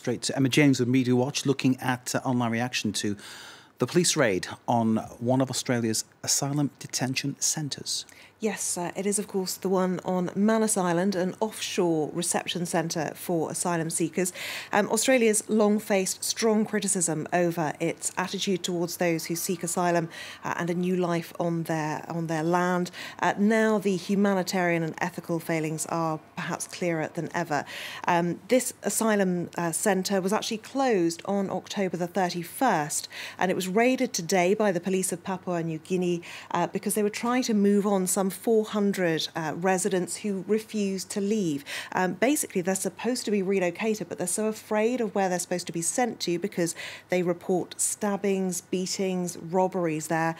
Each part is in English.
straight to Emma James with Media Watch, looking at online reaction to the police raid on one of Australia's asylum detention centres. Yes, it is, of course, the one on Manus Island, an offshore reception centre for asylum seekers. Australia's long faced strong criticism over its attitude towards those who seek asylum and a new life on their land. Now the humanitarian and ethical failings are perhaps clearer than ever. This asylum centre was actually closed on October the 31st, and it was raided today by the police of Papua New Guinea because they were trying to move on some 400 residents who refused to leave. Basically, they're supposed to be relocated, but they're so afraid of where they're supposed to be sent to because they report stabbings, beatings, robberies there.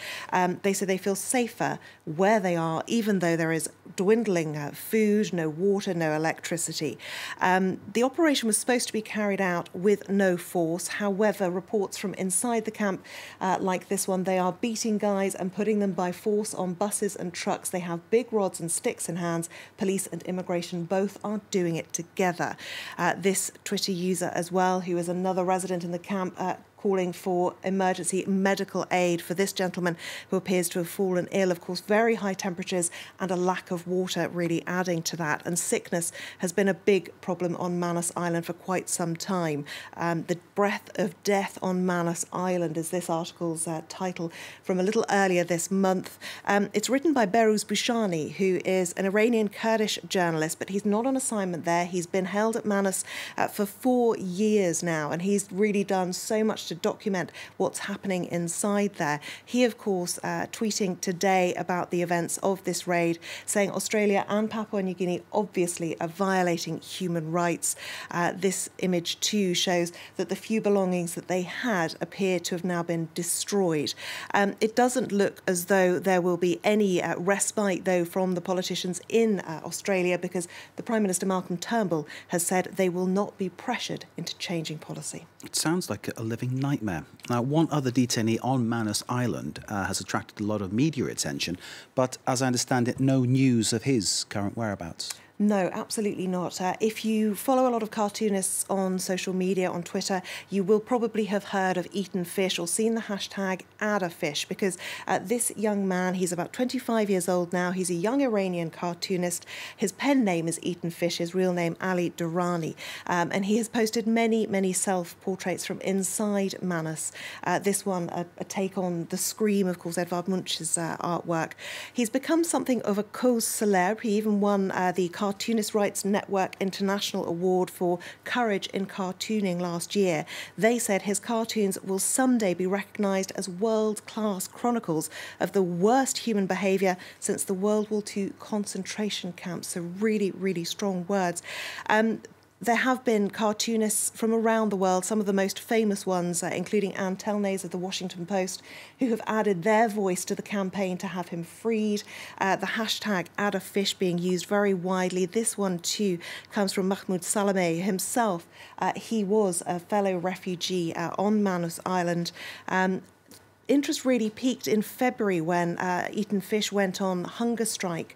They say they feel safer where they are, even though there is dwindling food, no water, no electricity. The operation was supposed to be carried out with no force. However, reports from inside the camp, like this one, they are beating guys and putting them by force on buses and trucks. They have big rods and sticks in hands. Police and immigration both are doing it together. This Twitter user as well, who is another resident in the camp, calling for emergency medical aid for this gentleman who appears to have fallen ill. Of course, very high temperatures and a lack of water really adding to that. And sickness has been a big problem on Manus Island for quite some time. The breath of death on Manus Island is this article's title from a little earlier this month. It's written by Behrouz Boushani, who is an Iranian Kurdish journalist, but he's not on assignment there. He's been held at Manus for 4 years now, and he's really done so much to document what's happening inside there. He, of course, tweeting today about the events of this raid, saying Australia and Papua New Guinea obviously are violating human rights. This image too shows that the few belongings that they had appear to have now been destroyed. It doesn't look as though there will be any respite, though, from the politicians in Australia, because the Prime Minister Malcolm Turnbull has said they will not be pressured into changing policy. It sounds like a living nightmare. Now, one other detainee on Manus Island has attracted a lot of media attention, but as I understand it, no news of his current whereabouts. No, absolutely not. If you follow a lot of cartoonists on social media, on Twitter, you will probably have heard of eaten fish or seen the hashtag #AdaFish, because this young man, he's about 25 years old now, he's a young Iranian cartoonist. His pen name is Eaten Fish, his real name Ali Durrani, and he has posted many self-portraits from inside Manus. This one, a take on the Scream, of course, Edvard Munch's artwork. He's become something of a cause célèbre. He even won the Cartoonist Rights Network International Award for Courage in Cartooning last year. They said his cartoons will someday be recognised as world-class chronicles of the worst human behaviour since the World War II concentration camps. So really strong words. There have been cartoonists from around the world, some of the most famous ones, including Anne Telnaes of the Washington Post, who have added their voice to the campaign to have him freed. The hashtag #AdaFish being used very widely. This one too comes from Mahmoud Salameh himself. He was a fellow refugee on Manus Island. Interest really peaked in February when Eaten Fish went on hunger strike,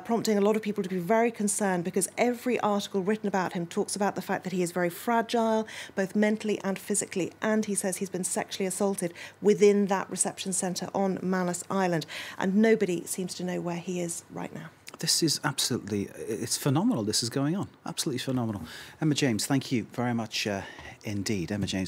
prompting a lot of people to be very concerned because every article written about him talks about the fact that he is very fragile, both mentally and physically, and he says he's been sexually assaulted within that reception centre on Manus Island, and nobody seems to know where he is right now. This is absolutely, it's phenomenal this is going on, absolutely phenomenal. Emma James, thank you very much indeed. Emma James.